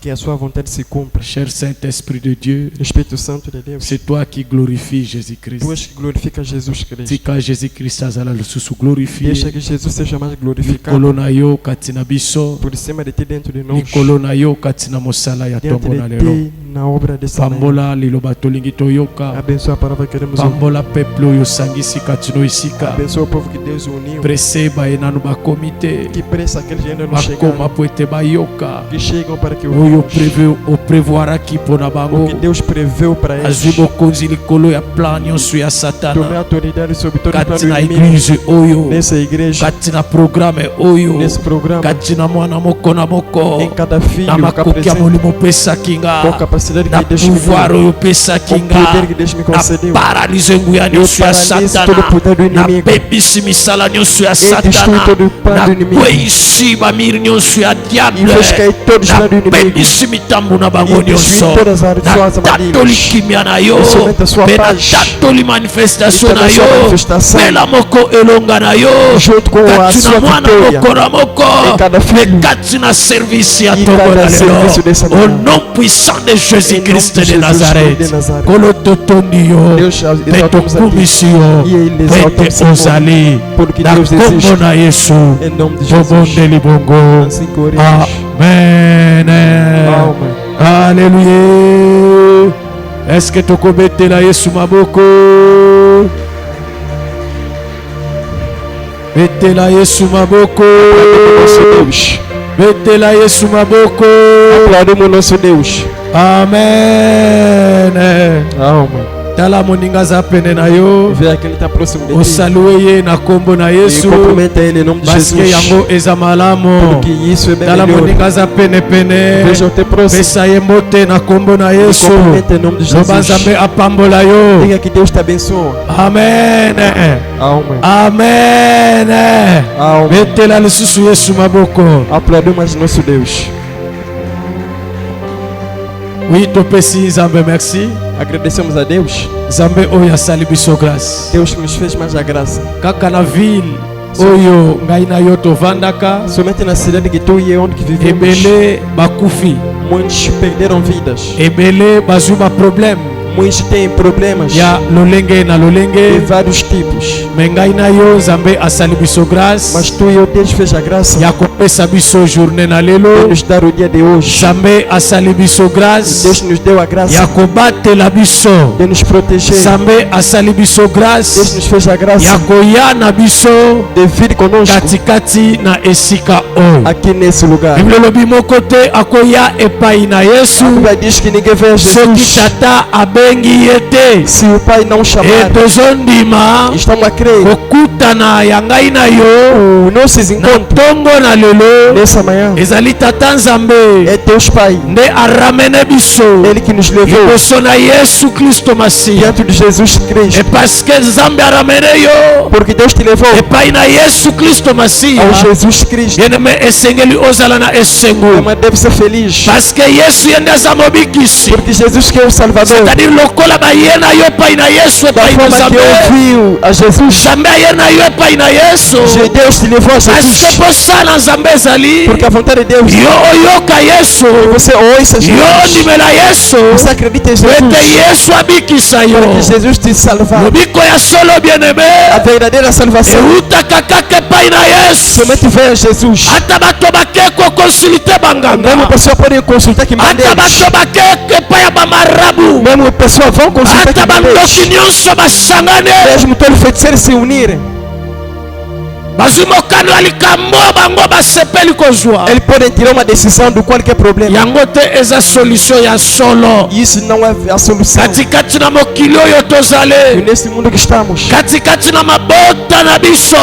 Que a sua vontade se cumpra. Cher Saint-Esprit de Dieu, Espírito Santo de Deus, c'est toi qui glorifies Jésus-Christ. tu és que glorifica Jesus Cristo. Tika Jésus-Christ azala lususu glorifié. Deixa que Jesus seja mais glorificado Likolo na yo katina biso. por cima de ti, dentro de nós, Likolo na yo katina mosala ya dentro tombo na de lelo. ti, na obra dessa manhã. Pambola liloba tolingi toyoka. Abençoa a palavra que queremos ouvir. Pambola peuple oyo sangisi katino isika. Abençoa o povo que Deus uniu. Presse baenanu bakomite. Que pressa aqueles que ainda não chegaram, Bakoma poete bayoka. que chegam para que Oyo ouvimos. prevoira ki pona O bango. que Deus preveu para eles. Azwi bokonzi likolo ya plan nyonso ya satana. Tomei autoridade sobre todo o plano Katina inimigo. église oyo. Nessa igreja, Katina programme oyo. nesse programa, Katina mwana moko na moko. em cada filho, Na com a makoki ya presença, molimo opesa com a kinga. capacidade Na que Deus me pouvoir deu, oyo opesa com o kinga. poder que Deus me Na concedeu. paralise nguya Eu nyonso ya paraliso todo o satana. poder do Na inimigo. pebisi misala nyonso ya E destrói satana. todo o plano Na do inimigo. kweyisi bamiri nyonso ya E diable. fez cair todos os Na planos do inimigo. pebisi mitambo na bango E destruir nyonso. todas as Na suas tatoli armadilhas. kimia na yo. E somente a sua Pe na paz. tatoli manifestation E na pela sua yo. manifestação. Pela moko elonga na yo. Junto com a Kati sua na mwana vitória. moko na moko. E cada filho. Kati na service ya E Togo cada na serviço dessa lelo. Au manhã. nom puissant de Jésus-Christ Em nome de de Nazareth. Jesus de Nazareth. Kolo totondi yo. Deus exaltamos a ti. Petokumisi yo. E ele exalta Pete o seu nome. ozali. Porque Na Deus kombo existe. na Yesu. Em nome de Jesus. Tobondeli bongo. Assim que oremos. Amen. Amém. Alléluia. Est-ce que tokobetela Yesu maboko? Betela Yesu maboko. Nosso Deus. Betela Yesu maboko. Aplaudimos nosso Deus. Amen. Amém. Tala moninga za pene na yo. Vê aquele que está próximo de ti. Osalue ye na kombo na E Yesu. cumprimenta ele em nome de Parce que Jesus. yango eza malamu. Porque isso é bem Tala melhor. moninga za pene pene. Veja o teu próximo. Pesa ye mote na kombo na E Yesu. cumprimenta em nome de Loba Jesus. Nzambe apambola yo. Diga que Deus te abençoe. Amen. Amém. Amen. Amém. Betela lisusu Yesu maboko. Aplaudimos nosso Deus. Oui, topesi Nzambe merci. Agradecemos a Deus. Nzambe oyo asali biso grâce. Deus que nos fez mais a graça. Kaka na ville oyo ngai na yo tovandaka. Somente na cidade que tu e eu onde que vivemos, Ebele bakufi. muitos perderam vidas. Ebele bazwi ba problème. Muitos têm problemas Ya lolenge na de lolenge. vários tipos. Me ngai na yo Nzambe asali biso grâce. Mas tu e eu, Deus fez a graça Ya kopesa biso journée na de lelo. nos dar o dia de hoje. Nzambe asali biso grâce. Deus nos deu a graça Ya kobatela biso. de nos proteger. Nzambe asali biso Deus grâce. nos fez a Ya graça koya na biso de vir conosco katikati na esika oyo. aqui nesse lugar. Biblia elobi moko te akoya epai na A Yesu Bíblia diz que ninguém vê soki Jesus tata abengi ye te. se o Pai não E chamar. tozondima Estamos a crer. kokutana ya ngai na yo Os nossos na encontros ntongo na lelo nessa manhã ezali tata Nzambe é Deus Pai. nde aramene biso Ele que nos levou liboso na Yesu Kristo Masiya. diante de Jesus Cristo. E parce que Nzambe aramene yo Porque Deus te levou epai na Yesu Kristo Masiya, ao Jesus Cristo. bien-aimé, esengeli ozala na esengo Mas deve ser feliz. parce que Yesu ye nde aza mobikisi. Porque Jesus que é o Salvador. C'est-à-dire lokola baye na yo epai na Yesu Da epai na forma que Nzambe, ouviu a Jesus, Nzambe aye na yo epai na Yesu Deus te levou a parce que Jesus. posala Nzambe ezali Porque a vontade de Deus, yo oyoka Yesu, você ouça yo Jesus. ndimela Yesu Você acredita em ete Jesus. Yesu abikisa yo. Que Jesus te salvar. Lobiko ya solo A bien-aimé verdadeira salvação eutaka kaka epai na Yesu. somente vem a Jesus. Ata bato bake kokonsulite Mesmo banganga, pessoa pode consultar que ata manda bato bake epai ya bamarabu, Mesmo pessoa vão consultar que ata manda bandoki nyonso basangane Mesmo todos os feiticeiros se unirem, bazwi mokano ya likambo bango basepeli kozwa eles podem tirar uma decisão do qualquer problema. yango te eza solution ya solo Isso não é a solução. katikati na mokili oyo E tozali, nesse mundo que estamos, katikati na mabota na biso,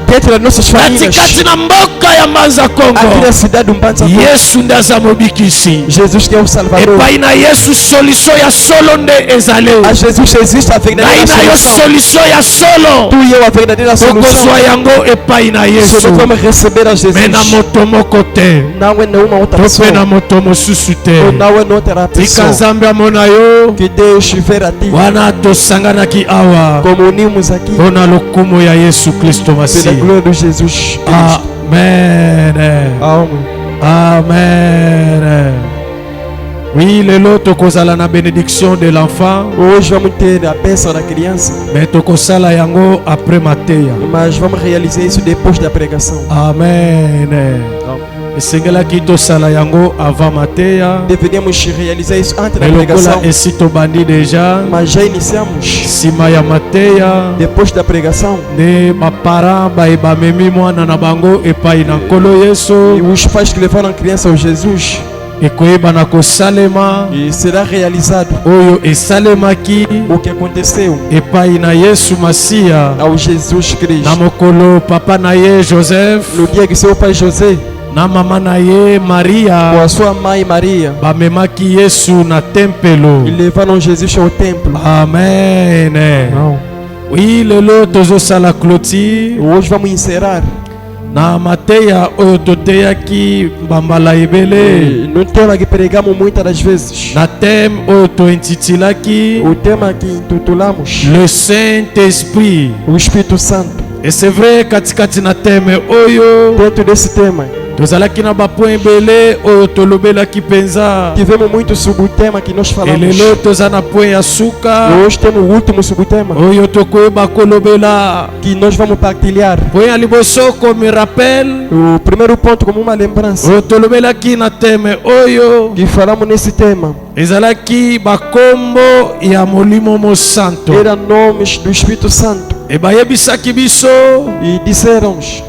dentro das nossas famílias, katikati na mboka ya Mbanza aqui Kongo, na cidade do Mbanza, Yesu nde aza mobikisi. Jesus que é o Salvador. Epai na Yesu solution ya solo nde ezali. A Jesus existe a Ngai verdadeira na yo solução. solution ya solo Tu e eu a verdadeira solução. tokozwa yango epai na Yesu. Só vamos receber a Jesus. Me na moto moko te, Não é nenhuma outra to pessoa. mpe na moto mosusu te. Ou não é outra Tika pessoa. Nzambe amona yo Que Deus ver a ti. wana tosanganaki awa Como unimos aqui mpona lokumu ya Yesu Kristo pela Masiya. glória de Jesus Cristo. Amen. Amém. Amen. Oui, le lot tokozala na bénédiction de l'enfant. Hoje vamos ter a bênção da criança, Mais tokosala yango après mateya. mas vamos realizar isso depois da pregação. Amen. Esengelaki tosala yango avant mateya. Deveríamos realizar isso antes da Mais pregação, lokola esi tobandi déjà. mas já iniciamos. Sima ya mateya. Depois da pregação, Nde baparents bamemi mwana na bango epai na nkolo e Yesu. os pais que levaram a criança ao Jesus, Ekoyeba na kosalema e será realizado oyo esalemaki o que aconteceu epai na Yesu Masiya ao Jesus na Cristo. mokolo papa na ye Joseph No dia que seu pai José, na mama na ye com Maria a sua mãe Maria, bamemaki Yesu na tempelo. e levaram Jesus ao templo. Amen. Oui, lelo tozosala clôture Hoje vamos encerrar. na mateya oyo toteyaki bambala ebele No tema que pregamos muitas das vezes, na thème oyo tointitilaki o tema que intitulamos le Saint-Esprit. o Espírito Santo. Et c'est vrai katikati na thème oyo Dentro desse tema, tozalaki na bapoint ebele oyo tolobelaki mpenza. tivemos muito subtema que nós falamos. Elelo toza na point ya suka E hoje temos o último subtema oyo tokoyeba kolobela. que nós vamos partilhar. Point ya liboso comme rappel O primeiro ponto, como uma lembrança, oyo tolobelaki na thème oyo que falamos nesse tema, ezalaki bakombo ya molimo mosanto. eram nomes do Espírito Santo. E bayebisaki biso E disseram-nos,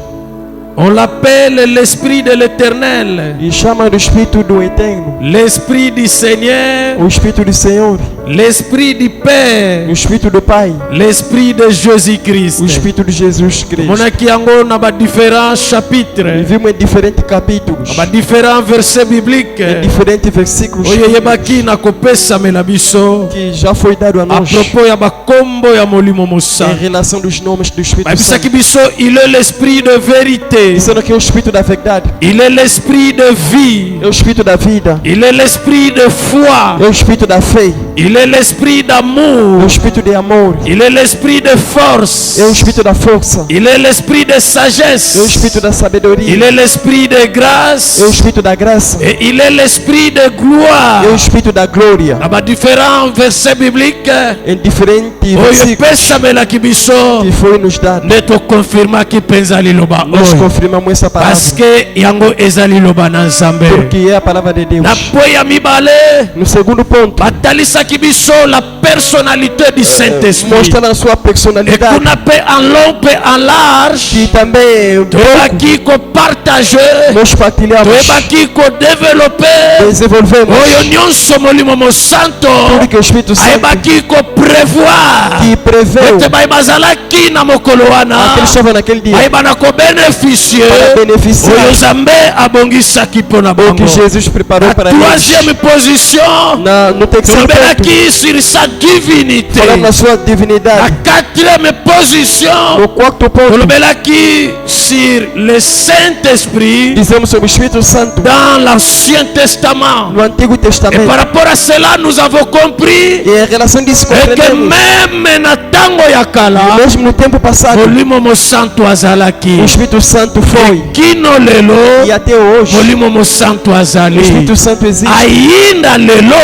on l'appelle l'esprit de l'éternel, e chamam do Espírito do Eterno, l'esprit du Seigneur, o Espírito do Senhor, l'esprit du Père, o Espírito do Pai, l'esprit de Jésus-Christ. o Espírito de Jesus Cristo. Monaki yango na ba différents E chapitres, vimos em diferentes capítulos, ba différents versets bibliques. em diferentes versículos Oyo yebaki na kopesamela biso que já foi dado a a nós propos ya bakombo ya molimo em mosanto. relação dos nomes do Espírito Babisaki Santo. biso, il est l'esprit de vérité, Dizendo que é o Espírito da verdade, il est l'esprit de vie, é o Espírito da vida, il est l'esprit de foi, é o Espírito da fé, il est l'esprit é d'amour, o Espírito de amor, il est l'esprit de force, é o Espírito da força, il est l'esprit de é o sagesse, Espírito da il sabedoria, est l'esprit de é o grâce Espírito da graça, et il est l'esprit de gloire. é o Espírito da glória. Na ba différents versets bibliques Em diferentes oyo versículos epesamelaki biso que foi nos dado, nde tokonfirmaki mpenza liloba nós oyo confirmamos essa palavra, parceke yango eza liloba na nzambe. porque é a palavra de Deus. Na po ya mibale No segundo ponto, batalisaki biso la personnalité du Saint-Esprit, mostrando a sua personalidade, ekuna mpe en long mpe en large que também toyebaki kopartage, nós partilhamos, toyebaki kodevelope desenvolvemos oyo nyonso molimo mosanto tudo que o Espírito Santo ayebaki koprevoir que preveu ete baye bazalaki na mokolo wana aquele estava naquele dia bayeba na kobeneficie para beneficiar oyo nzambe abongisaki mpo na o bango. que Jesus preparou Na para eles. troisième position No terceiro ponto, tolobelaki sur sa divinité. falando na sua Na divindade. quatrième position No quarto ponto, tolobelaki sur le Saint-Esprit dizemos sobre o Espírito Santo dans l'Ancien Testament. no Antigo Et Testamento. par rapport à cela, nous avons compris E em relação disso, que compreendemos même na tango ya kala mesmo no tempo passado, molimo mosanto azalaki o Espírito Santo foi kino lelo e até hoje molimo mosanto o azali Espírito Santo existe. ayinda lelo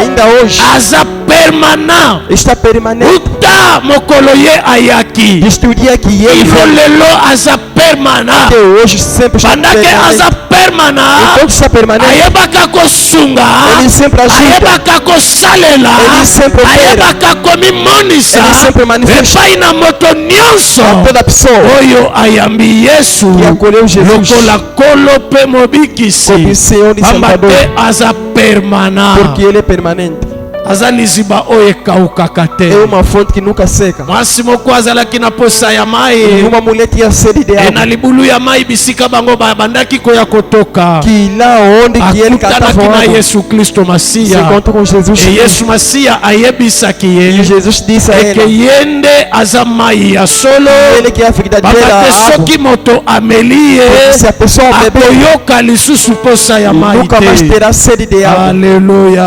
Ainda hoje aza permanent está permanente. uta mokolo ye ayaki Desde o dia que ele ilo veio lelo aza permanent até hoje sempre está bandake aza permanente. permanent Enquanto está permanente, ayebaka kosunga ele sempre ajuda, ayebaka kosalela ele sempre opera, ayebaka komimonisa ele sempre manifesta epai na moto nyonso a toda pessoa oyo ayambi yesu que acolheu Jesus lokola kolo mpe mobikisi como Senhor e pamba Salvador, te aza permanent porque ele é permanente. aza liziba oyo ekawukaka te. É uma fonte que nunca seca. mwasi moko azalaki na posa ya E mai uma mulher tinha sede de e na água, libulu ya mai bisika bango bandaki koya kotoka que lá onde que ele catava akutanaki na água, yesu kristo se masiya encontrou com Jesus. e yesu masiya ayebisaki E ye Jesus disse a eke ele, ye nde aza mai ya solo ele que é a verdadeira pamba te água, soki moto ameli ye porque se a pessoa beber, akoyoka lisusu posa ya mai nunca mais te. terá sede de água. Alléluia.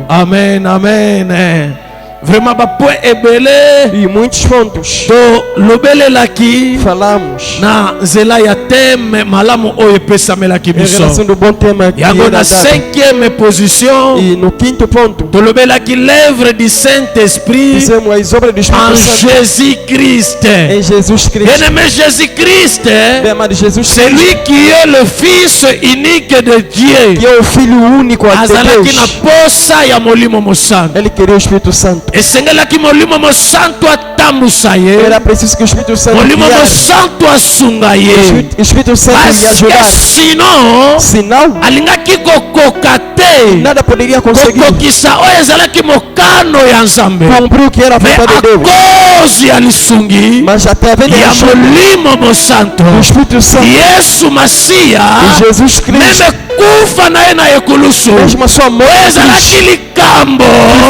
Amém. Amen, amen. vraiment bapoint ebele E muitos pontos to lobelelaki falamos na nzela ya teme malamu oyo epesamelaki em relação biso. do bom tema que Yango é na da data. 5e position E no quinto ponto, tolobelaki l'œuvre du Saint-Esprit dizemos as obras do en Espírito Santo Jésus-Christ. em Jesus Cristo. Bien-aimé Jésus-Christ, Bem amado Jesus c'est Cristo, lui qui est le Fils unique de Dieu. que é o Filho único de Azalaki na Deus. posa ya molimo mosantu. Ele queria o Espírito Santo. Esengelaki molimo mosantu atambusa ye. Era preciso que o Espírito Santo Molimo guiasse. mosantu asunga ye. O Espírito Santo lhe Parce que ajudasse. sinon Senão, alingaki kokoka te nada poderia conseguir kokokisa oyo ezalaki mokano ya Nzambe. cumprir o que era a Mais vontade de à Deus. cause ya lisungi Mas através da ya ajuda molimo mosantu do Espírito Santo Yesu Masiya de Jesus Cristo, meme kufa na ye na ekulusu mesmo a sua oyo morte ezalaki likambo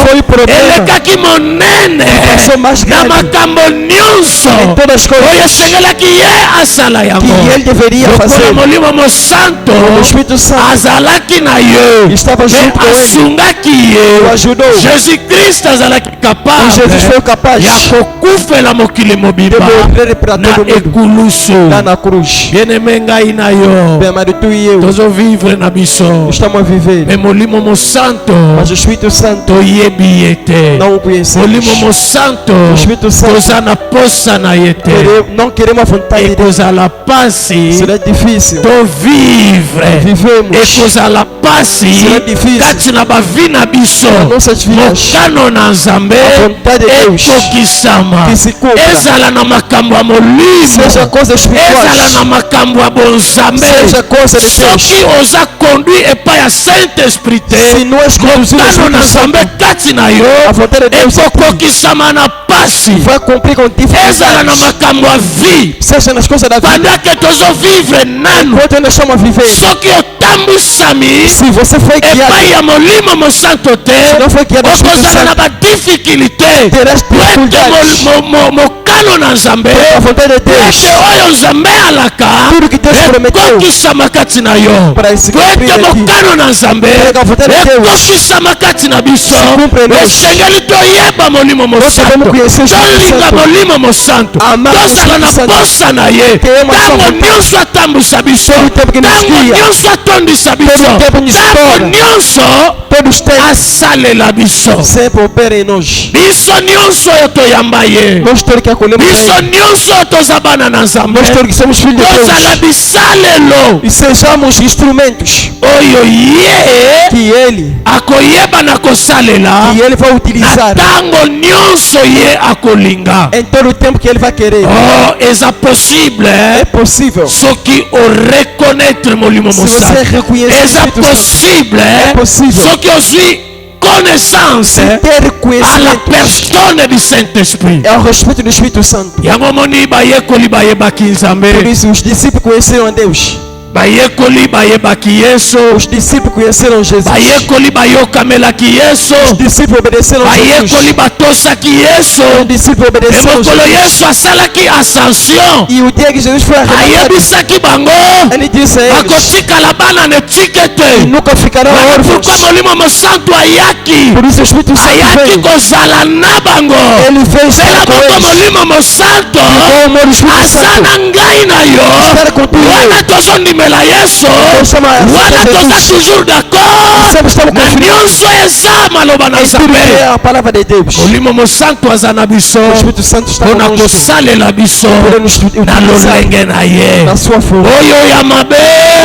foi o problema elekaki monene passou mais na grande makambo nyonso em todas as oyo coisas esengelaki ye asala yango que ele deveria lokola fazer. molimo mosanto O Espírito Santo azalaki na ye estava me junto com ele, asungaki o ye ajudou. jésus kristo azalaki E capable Jesus foi capaz ya kokufela mokili de mobimba morrer para na todo mundo ekulusu lá na cruz. bien-aime ngai na yo Bem amado, tu e eu tozovivre na biso estamos a viver, me molimo mosanto mas o Espírito Santo toyebi ye te não o conhecemos. molimo mosanto O Espírito Santo toza na posa na ye te não queremos a vontade de Deus. ekozala pasi Será difícil. tovivre Vivemos ekozala pasi Será difícil. kati na bavi na biso nas nossas vidas. mokano na nzambe A vontade de Deus ekokisama que se cumpra. ezala na makambo ya molimo Seja coisas ezala espirituais, na makambo ya bonzambe seja coisa de Deus. soki oza conduit epai ya saint esprit Se te nós conduzimos o mokano na Espírito Santo, nzambe kati na a yo vontade de Deus ekokokisama na pasi vai cumprir com ezala na dificuldades. makambo ya vie Seja nas coisas da vida. pendant que tozovivre nanu Enquanto nós estamos a viver, soki otambwisami se você foi epai guiado, ya molimo mosanto te se não foi guiado, o Espírito okozala na Santo badifficulté terá po ete dificuldades. mokano na nzambe A vontade de po Deus, ete oyo nzambe alaka tudo que Deus prometeu ekokisama kati na yo para se po cumprir ete aqui. mokano na nzambe Para a vontade de Deus ekokisama kati na biso se cumpre em nós. esengeli toyeba molimo Nós devemos mosanto conhecer o Espírito tolinga Santo. molimo mosanto Amar o tozala na Espírito Santo. posa na ye Queremos a sua ntango vontade. nyonso atambwisa biso Todo o tempo que nos ntango guia. nyonso atondisa biso Todo o tempo nos ntango toca. nyonso Todos têm asalela biso sempre opera em nós. biso nyonso oyo toyamba ye Nós todos que acolhemos biso a Ele. nyonso oyo toza bana na nzambe Nós todos que somos filhos de tozala Deus. bisalelo E sejamos instrumentos oyo ye que Ele, akoyeba na kosalela que Ele vai na utilizar ntango nyonso ye akolinga em todo o tempo que Ele vai querer. oh eza possible É possível. soki oreconnaître molimo Se você mosantu reconhecer o eza Espírito Santo, possible é possível. soki ozwi connaissance ter à la conhecimento personne du Saint-Esprit é ao respeito do Espírito Santo. yango moni bayekoli bayebaki Por nzambe isso, os discípulos conheceram a Deus. bayekoli bayebaki yesu Os discípulos conheceram Jesus. bayekoli bayokamelaki yesu Os discípulos obedeceram a Jesus. bayekoli batosaki yesu Os discípulos obedeceram a emokolo Jesus. yesu asalaki ascension E o dia que Jesus foi arrebatado, ayebisaki bango Ele disse a eles: bakotikala bana na etika te nunca ficarão pourkui órfãos. molimo mosantu ayaki Por isso o Espírito Santo ayaki veio. kozala na bango Ele veio estar mpela com moko eles. molimo mosanto Com o amor do Espírito aza Santo. na ngai na yo Estar contigo. wana tozondimela yesu Nós somos a wana de toza Jesus. toujours d'accord Sempre estamos na confirmados nyonso eza maloba na em tudo que nzambe é a palavra de Deus. molimo mosantu aza na biso O Espírito Santo está mpona conosco kosalela biso para nos na utilizar lolenge na ye na sua forma. oyo ya mabe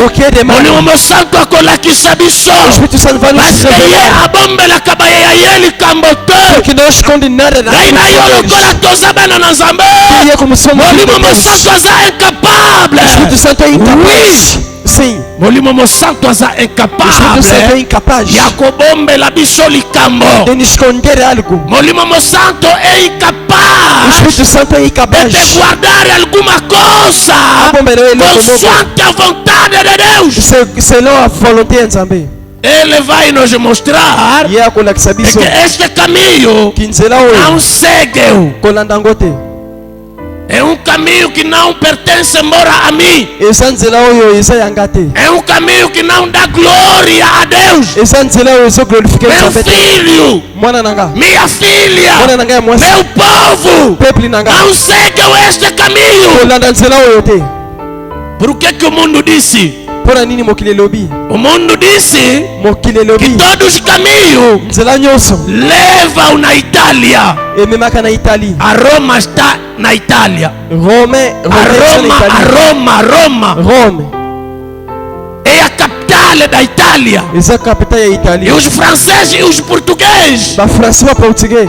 O que é de mal? molimo mosantu akolakisa biso O Espírito Santo vai nos parceke ye revelar. abombelaka bayeya ye likambo te Porque não esconde nada da ngai na yo sua lokola toza bana na nzambe E é como somos filhos molimo de Deus. mosantu aza incapable O Espírito Santo é incapaz. Sim. molimo mosantu aza O Espírito Santo é incapable incapaz ya kobombela biso likambo de nos esconder algo. molimo mosanto é O incapaz Espírito Santo é de incapaz te guardar alguma coisa Abombela ele como consoante a vontade de Deus senão a volonté também. ele vai nos mostrar E é a coisa que sabe que este caminho que nzela não oyo segue kolanda ngo te. É um caminho que não pertence embora a mim. eza nzela oyo eza yanga te, É um caminho que não dá glória a Deus. eza nzela oyo ezoglorifike Meu nzambe te. filho, Mwana na nga, minha filha, mwana na nga ya mwasi, meu povo, peuple na nga, não seguem este caminho. kolanda nzela oyo te. Por que o mundo disse? Mpona nini mokili elobi? O mundo disse Mokili que elobi todos os caminhos nzela nyonso levam na Itália. ememaka na Italie. A Roma está na Itália. Rome eza na Italie. Rome É a capital da Itália. eza capital ya E Italie. os franceses e os portugueses bafrançais baportugais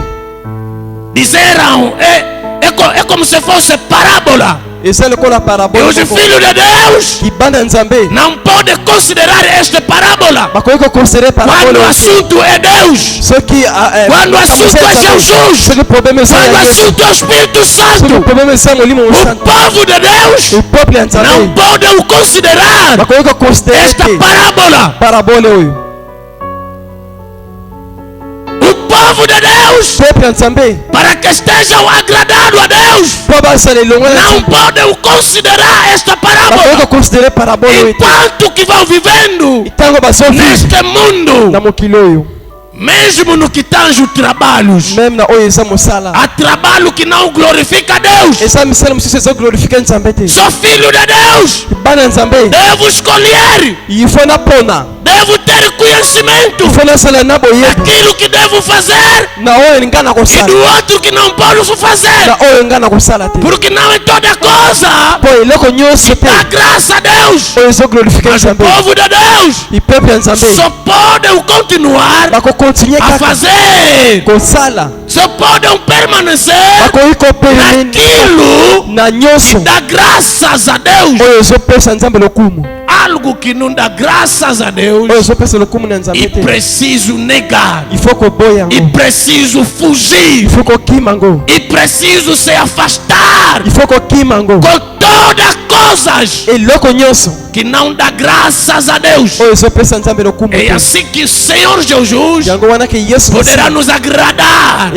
disseram, é como se fosse parábola. eza lokola E parabola os moko. filhos de Deus Kibanda nzambe não podem considerar esta parábola bakoki koconsidere quando parabola o oyo te. assunto é Deus, soki quando o assunto é Jesus, soki probleme eza quando o ya Yesu, assunto é o Espírito soki Santo. probleme eza molimo O mosantu, povo de Deus o peuple ya não nzambe podem considerar bakoki koconsidere esta te parábola. parabola oyo. O povo de Deus, peuple ya nzambe para que estejam agradados a Deus, mpo basala elongo na não nzambe podem considerar esta bakoki parábola koconsidere parabola oyo te. enquanto que vão vivendo ntango bazovivre neste mundo. na mokili oyo, Mesmo no que tange trabalhos, meme na oyo eza mosala há trabalho que não glorifica a Deus. eza misala mosusu ezoglorifike nzambe te. Sou filho de Deus, bana nzambe devo escolher, ifo napona, devo ter conhecimento ifo nasala na boyebi daquilo que devo fazer na oyo nga na e do kosala outro que não posso fazer, na oyo nga na kosala te. porque não é toda coisa mpo eloko nyonso te dá graça a Deus. oyo ezoglorifike Mas o nzambe. povo de Deus ipeple ya nzambe só podem continuar bakokontinue a kaka fazer, kosala, só podem permanecer bakoki kopemene naquilo na nyonso dá graças a Deus. oyo ezopesa nzambe lokumu, Algo que não dá graças a Deus oyo ezopesa lokumu na e nzambe te. preciso negar, ifo koboya e yango, preciso fugir, ifo kokima yango, e preciso se afastar ifo kokima yango. com todas coisas eloko nyonso que não dá graças a Deus. oyo ezopesa nzambe lokumu É te. assim que o Senhor Jesus yango wana ke yesu poderá nos agradar,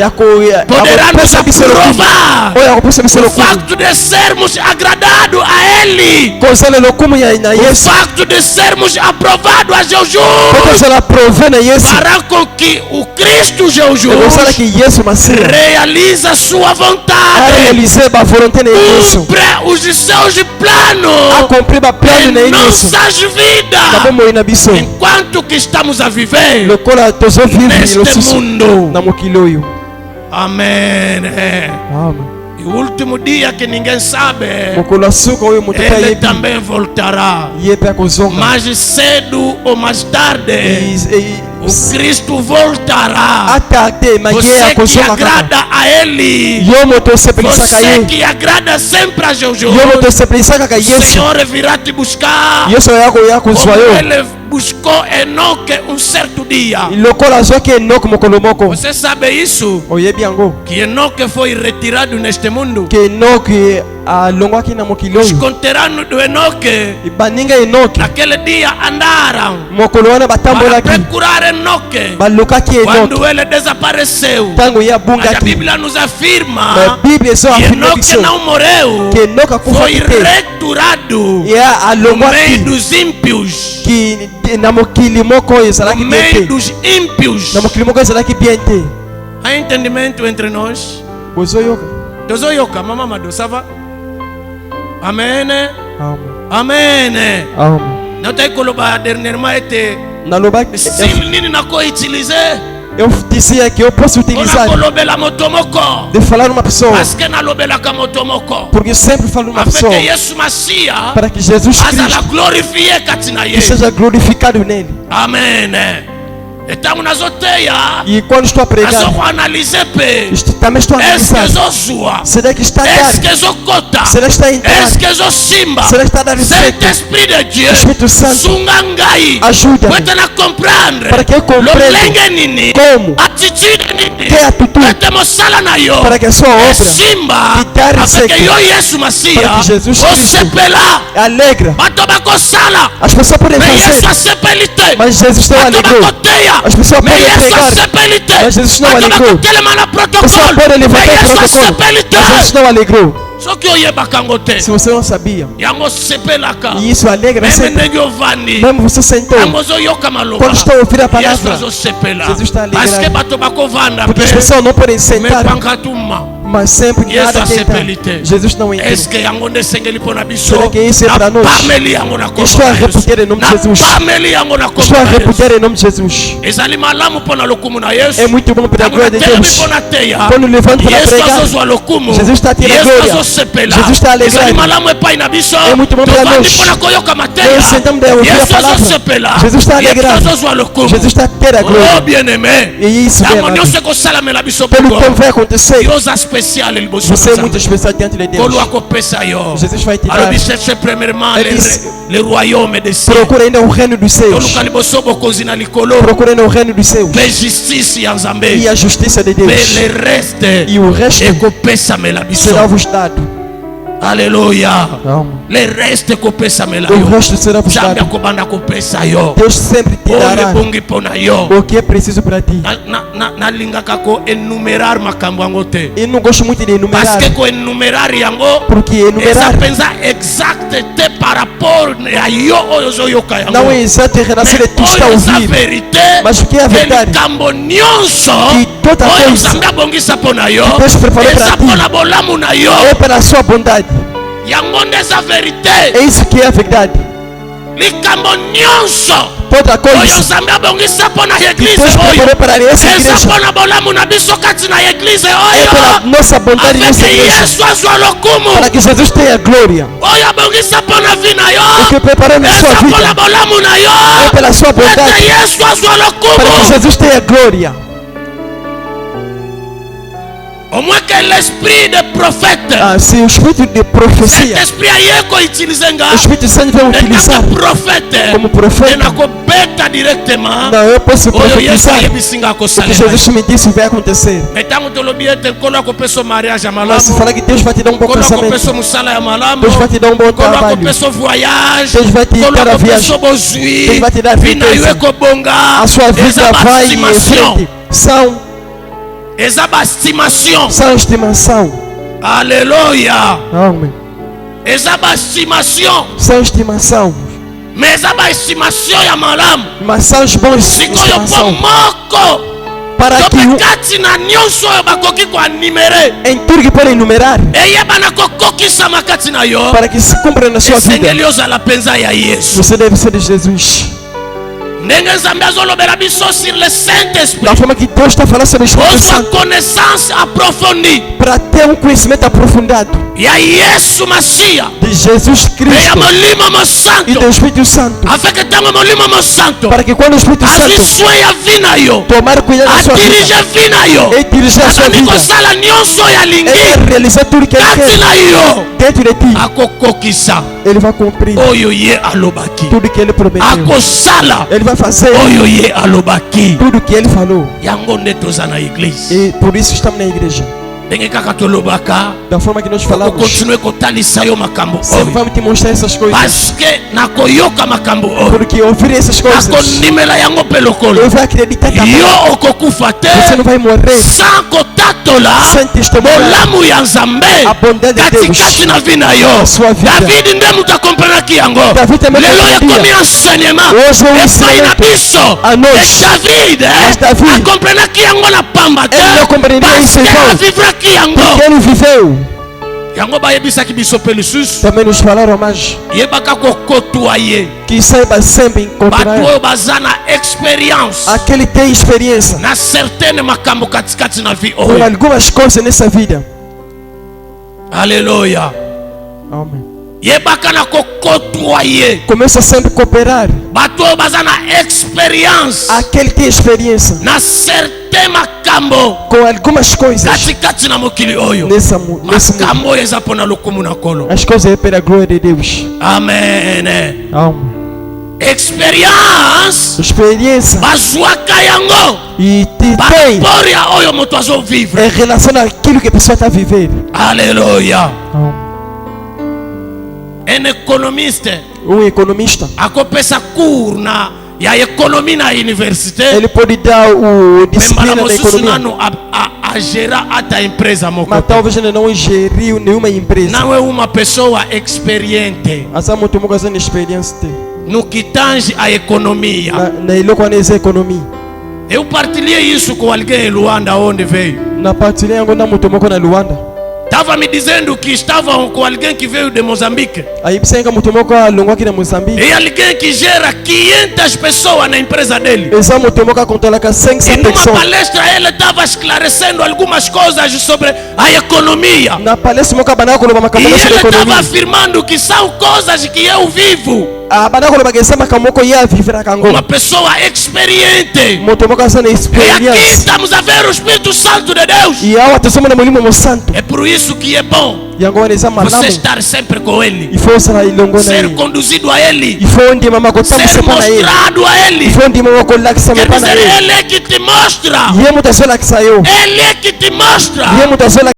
poderá nos akopesa biso lokumu aprovar. oyo akopesa biso O lokumu, facto de sermos agradados a Ele, kozala lokumu na o yesu facto de sermos aprovados a po Jesus, kozala prove na yesu fará com que o Cristo Jesus ekosala ke yesu masiya realize a sua vontade, arealize bavolonté na yesu, cumpra os seus planos akompli baplano na em ye nyonso nossas na vidas, bomoi na biso enquanto que estamos a viver lokola tozovivre neste lisusu mundo. na mokili oyo. Amém. Amen. E o último dia que ninguém sabe, mokolo ya suka oyo moto te ele ayebi também voltará. ye mpe akozonga. Mais cedo ou mais tarde, o Cristo voltará. ata te ma ye Você que akozonga kaka. agrada a Ele, yo moto osepelisaka você ye, que agrada sempre a Jesus, yo moto osepelisaka kaka o yesu, Senhor virá te buscar. yesu akoya kozwa Como yo ele buscou Enoque um certo dia. lokola azwaki enoki mokolo moko. Você sabe isso? oyebi yango Que Enoque foi retirado neste mundo. ke enoki alongwaki na mokili Os oyo, conterrâneos do Enoque baninga enoki naquele dia andaram mokolo wana para batambolaki procurar Enoque. balukaki enoki Quando ele desapareceu, ntango ye a abungaki. Bíblia nos afirma na biblia ezo que afirme Enoque biso não morreu, ke enoki foi akufaki te, returado ye no meio alongwaki dos ímpios, na mokili moko oyo no ezalaki bien meio te, dos ímpios. na mokili moko ezalaki bien te. Há entendimento entre nós? bozoyoka. Tozoyoka, mama Mado, ça va? Amen. Amen. Amen. Amen. Natai koloba dernièrement était nalobaki sim nini nako utiliser disi yake oposi ona utilizali kolobela moto moko de falar numa pessoa parce que nalobelaka moto moko porque sempre falo numa afin pessoa que Yesu Masia para que Jesus azala Cristo glorifié kati na ye. seja glorificado nele. Amen. Etango nazoteya E quando estou a pregar, nazokoanalize pe também estou a eske analisar. ezozwa, Será que está a eske dar? ezokota, Será que está a entrar? eske ezosimba. Será que está a dar efeito? Saint-Esprit de Dieu, Espírito Santo, sunga ngai ajuda-me wete na comprendre para que eu compreenda lolenge nini, como attitude nini, que atitude wete mosala na yo para que a sua obra esimba Guitarre afeke seca. yo Yesu Para Masia que Jesus Cristo osepela. alegra. Bato bakosala As pessoas podem me Yesu fazer, asepeli te. mas Jesus não Bato alegrou. bakoteya As pessoas me podem Yesu pregar, asepeli te. mas Jesus não Bato alegrou. bakotelema na Pessoas protocolo podem me levantar o Yesu protocolo, asepeli mas Jesus te. não alegrou. soki oyebaka yango te Se você não sabia, yango sepelaka e isso alegra meme sempre, ndenge ovandi mesmo você sentou, yango ozoyoka maloba quando está a ouvir a yesu palavra, azosepela Jesus está alegrado. parceke bato bakovanda porque as mpe pessoas não podem sentar, mepankatuma mas sempre Yesu nada tentar. asepeli te. Jesus não entrou. eske yango nde esengeli mpo na biso Será que isso é para nós? napameli yango na kombo Estou a na Yesu. repudiar em nome de Jesus. napameli yango na kombo Estou a na Yesu. repudiar em nome de Jesus. ezali malamu mpo na lokumu na yesu É muito bom pela glória de telemi Deus. mpo na teya Quando levanta para yesu pregar, azozwa lokumu Jesus está tirando yesu glória. azosepela Jesus está alegrado. ezali malamu epai na biso É muito bom para tovandi nós. mpo na koyoka mateya Nós sentamos para ouvir a yesu palavra. azosepela Jesus está yesu alegrado. azozwa lokumu Jesus está a ter a glória. oh bien aimé E isso yango é nyonso ekosalamela biso pelo que bongo vai acontecer. yo oza spécial liboso Você na é muito Nzambe. especial diante de Deus. Kolo akopesa yo Jesus vai te dar. alobi cherche premièrement Ele disse, le royaume des cieux Procura ainda o reino dos céus. toluka liboso bokonzi na likolo Procura ainda o reino dos céus. mpe justice ya E nzambe a justiça de mpe Deus. le reste E o resto ekopesamela biso será vos dado. alleluya Calma. le reste ekopesamela O yo resto será vos nzambe dado. akobanda kopesa yo Deus sempre te oyo dará ebongi mpo na yo o que é preciso para ti. nalingaka koenumerar makambo yango te Eu não gosto muito de enumerar, parceke koenumerar yango porque eza enumerar mpenza exacte te par rapport ya yo oyo ozoyoka yango não é exato em relação a tu está a oyo eza ouvir, verité mas o que é a verdade? likambo nyonso Que toda oyo coisa nzambe abongisa mpo na yo Deus preparou eza para ti. mpo na bolamu na yo É para a sua bondade. yango nde eza verité É isso que é a verdade. likambo nyonso Toda oyo coisa nzambe abongisa mpo na que eglize Deus oyo preparou para essa eza igreja mpo na bolamu na biso kati na eglize é pela oyo nossa bondade nessa afeke igreja, yesu azwa lokumu para que Jesus tenha glória. oyo abongisa mpo na vi na O yo que preparou na sua eza mpo na vida bolamu na é yo pela sua ete bondade, yesu azwa para que lokumu Jesus tenha glória. au moins que l'esprit de prophète Ah, se o espírito de cet profecia, esprit aye koutilize nga o Espírito Santo vai utilizar etako prophète como profeta. enakobeta directement Não, eu posso oyo yesu profetizar ayebisi nga o que kosalema Jesus me disse vai acontecer. me ntango tolobi ete nkolo akopesa mariage ya Mas se malamu falar que Deus vai te dar um bom nkolo casamento, akopesa mosala ya malamu Deus vai te dar um bom nkolo trabalho, akopesa voyage Deus vai te nkolo dar a akopesa viagem, bozwi Deus vai te dar vi na yo riqueza, ekobonga a sua vida eza vai em baestimation frente. eza baestimation São estimação. alleluya Amém. eza baestimation São estimação. mais eza baestimation ya malamu Mas são os bons sikoyo mpo estimação. moko Para to que mpe kati na nyonso oyo bakoki koanimere em tudo que podem enumerar, eyebana kokokisama kati na yo para que se cumpra na sua vida, esengeli ozala mpenza ya yesu você deve ser de Jesus. ndenge nzambe azolobela biso sur le saint esprit Da forma que Deus está falando sobre o Espírito ozwa Santo, connaissance approfondie para ter um conhecimento aprofundado ya yesu masiya de Jesus mpe ya Cristo molimo e mosanto do Espírito Santo, afeke ntango molimo mosanto para que quando o Espírito azwi Santo swe ya vi na yo tomar cuidado da sua adirige vida vi na yo e dirigir a sua azali vida, kosala nyonso oyo ele alingi vai realizar tudo que ele kati quer na yo dentro de ti. akokokisa Ele vai cumprir oyo ye alobaki tudo que ele prometeu. akosala Ele vai fazer oyo ye alobaki tudo que ele falou. yango nde toza na eglize E por isso estamos na igreja. ndenge kaka tolobaka Da forma que nós falamos, okontinue kotalisa yo makambo sempre oyo vamos te mostrar essas coisas. parceke nakoyoka makambo oyo Porque ouvir essas coisas, nakondimela yango mpe lokolo eu vou acreditar também. yo okokufa te Você não vai morrer sans kotatola sem testemunhar bolamu ya nzambe a bondade de Deus. katikati na vi na yo A sua vida. davidi nde moto akomprenaki yango David também lelo compreendia. ekomi enseignement Hoje é um epai na ensinamento biso a nós. david Mas David, akomprenaki yango na pamba te ele não compreendia isso parceke então, avivraki yango porque ele viveu. yango bayebisaki biso mpe lisusu Também nos falaram mais yebaka kokotua ye que saiba sempre bato encontrar oyo baza na experience aquele que tem experiência na certaine makambo katikati na vi com oyo algumas coisas nessa vida. alleluya Amém. yebaka na kokotua ye Começa sempre a cooperar. bato oyo baza na experience Aquele que tem experiência na certain makambo com algumas coisas katikati na mokili oyo nesse mundo. makambo oyo eza mpo na lokumu na nkolo As coisas é pela glória de Deus. amen Amém. experience Experiência bazwaka yango e te tem parapor ya oyo moto azovivre em relação àquilo que a pessoa está a viver. alleluya un économiste Economista, akopesa cours ya économie na université ele pode dar o me mbala disciplina da mosusu economia, nano agera ata empresa moko mas talvez ele não geriu nenhuma empresa. nawe uma pessoa experiente Asa muito moko asa experiência te. no que tange a economia. Na iloko aneza economia. Eu partilhei isso com alguém em Luanda onde veio. Na partilha yangu na muito moko na Luanda. Estava me dizendo que estavam com alguém que veio de Moçambique. Aí psenga muito moko alongwa aqui na Moçambique. E alguém que gera 500 pessoas na empresa dele. Esa muito moko controla com E 500 numa pessoas. palestra ele estava esclarecendo algumas coisas sobre a economia. Na palestra moko banako E ba makamoko ele sobre estava economia. afirmando que são coisas que eu vivo. Banako ba gesa makamoko ya vivra kango. Uma pessoa experiente. Muito moko asa na E aqui experiência. estamos a ver o Espírito Santo de Deus. E awa tesoma na mulimo mo santo. É por isso que é bom Yango aneza você malamu. estar sempre com Ele. Ifo sala ilongo na Ser yeye. conduzido a Ele. Ifo ndi mama ko Ser tamusepa na yeye. mostrado a Ele. Ifo ndi mama ko lakisa Quer mepa na dizer, yeye. Ele é que te mostra. Ye muta sola kisayo. Ele é que te mostra. Ye muta sola